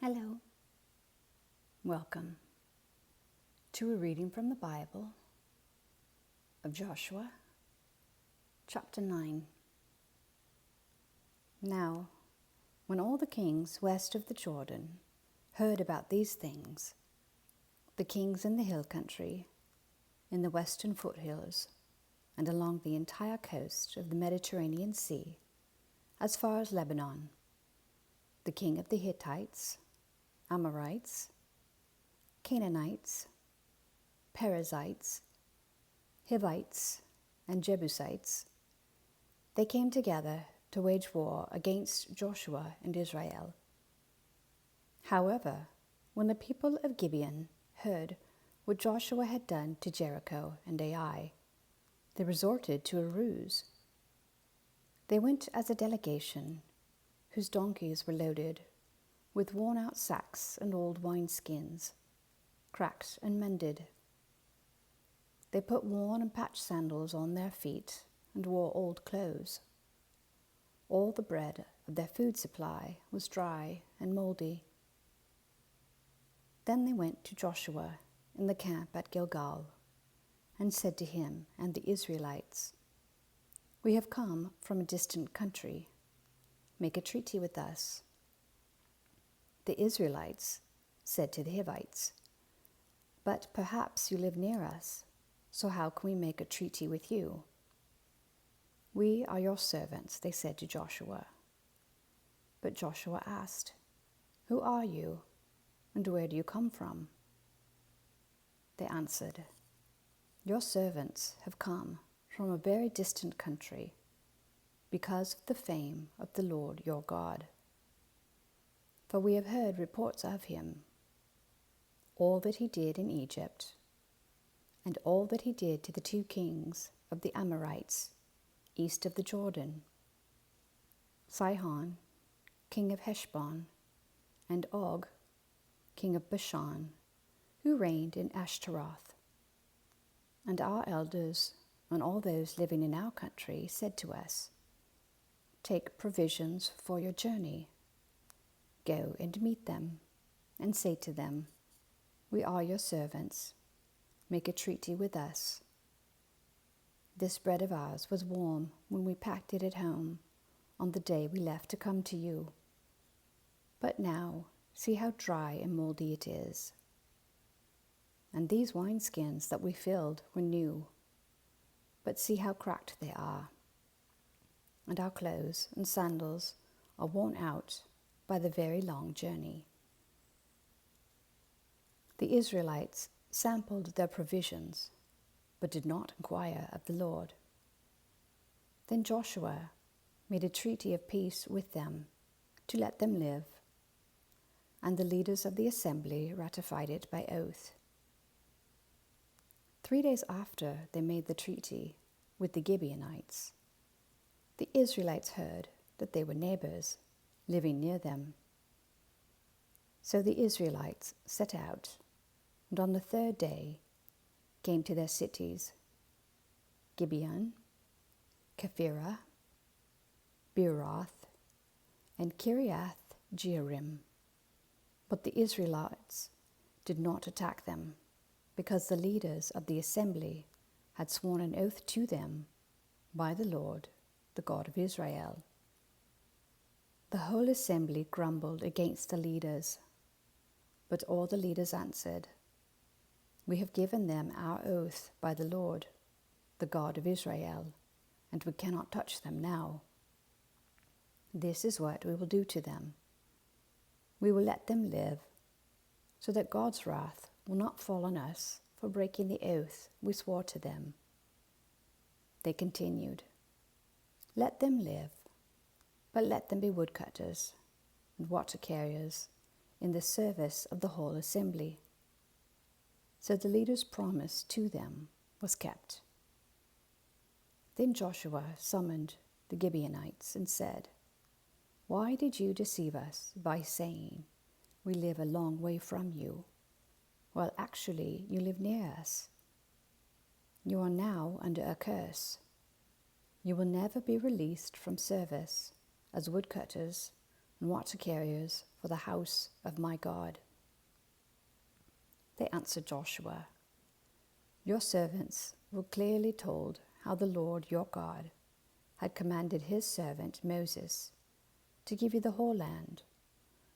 Hello. Welcome to a reading from the Bible of Joshua, chapter 9. Now, when all the kings west of the Jordan heard about these things, the kings in the hill country, in the western foothills, and along the entire coast of the Mediterranean Sea, as far as Lebanon, the king of the Hittites, Amorites, Canaanites, Perizzites, Hivites, and Jebusites, they came together to wage war against Joshua and Israel. However, when the people of Gibeon heard what Joshua had done to Jericho and Ai, they resorted to a ruse. They went as a delegation whose donkeys were loaded with worn-out sacks and old wineskins, cracked and mended. They put worn and patched sandals on their feet and wore old clothes. All the bread of their food supply was dry and moldy. Then they went to Joshua in the camp at Gilgal and said to him and the Israelites, "We have come from a distant country. Make a treaty with us." The Israelites said to the Hivites, "But perhaps you live near us, so how can we make a treaty with you?" "We are your servants," they said to Joshua. But Joshua asked, "Who are you, and where do you come from?" They answered, "Your servants have come from a very distant country, because of the fame of the Lord your God. For we have heard reports of him, all that he did in Egypt, and all that he did to the 2 kings of the Amorites east of the Jordan, Sihon, king of Heshbon, and Og, king of Bashan, who reigned in Ashtaroth. And our elders and all those living in our country said to us, 'Take provisions for your journey. Go and meet them, and say to them, "We are your servants. Make a treaty with us." This bread of ours was warm when we packed it at home on the day we left to come to you. But now see how dry and moldy it is. And these wineskins that we filled were new, but see how cracked they are. And our clothes and sandals are worn out by the very long journey." The Israelites sampled their provisions, but did not inquire of the Lord. Then Joshua made a treaty of peace with them to let them live, and the leaders of the assembly ratified it by oath. 3 days after they made the treaty with the Gibeonites, the Israelites heard that they were neighbors living near them. So the Israelites set out, and on the 3rd day came to their cities, Gibeon, Kephirah, Beeroth, and Kiriath Jearim. But the Israelites did not attack them, because the leaders of the assembly had sworn an oath to them by the Lord, the God of Israel. The whole assembly grumbled against the leaders, but all the leaders answered, "We have given them our oath by the Lord, the God of Israel, and we cannot touch them now. This is what we will do to them. We will let them live, so that God's wrath will not fall on us for breaking the oath we swore to them." They continued, "Let them live, but let them be woodcutters and water carriers in the service of the whole assembly." So the leader's promise to them was kept. Then Joshua summoned the Gibeonites and said, "Why did you deceive us by saying, 'We live a long way from you,' while actually you live near us? You are now under a curse. You will never be released from service as woodcutters and water carriers for the house of my God. They answered Joshua, Your servants were clearly told how the Lord your God had commanded his servant Moses to give you the whole land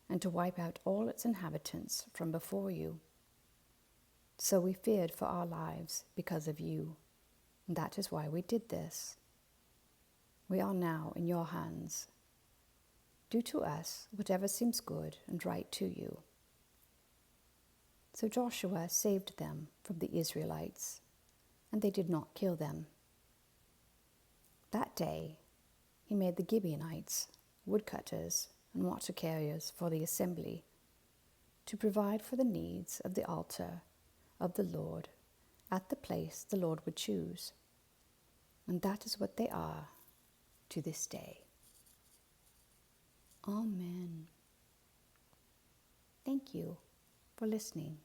and to wipe out all its inhabitants from before you. So we feared for our lives because of you, and that is why we did this. We are now in your hands. Do to us whatever seems good and right to you. So Joshua saved them from the Israelites, and they did not kill them. That day he made the Gibeonites woodcutters and water carriers for the assembly, to provide for the needs of the altar of the Lord at the place the Lord would choose. And that is what they are to this day. Amen. Thank you for listening.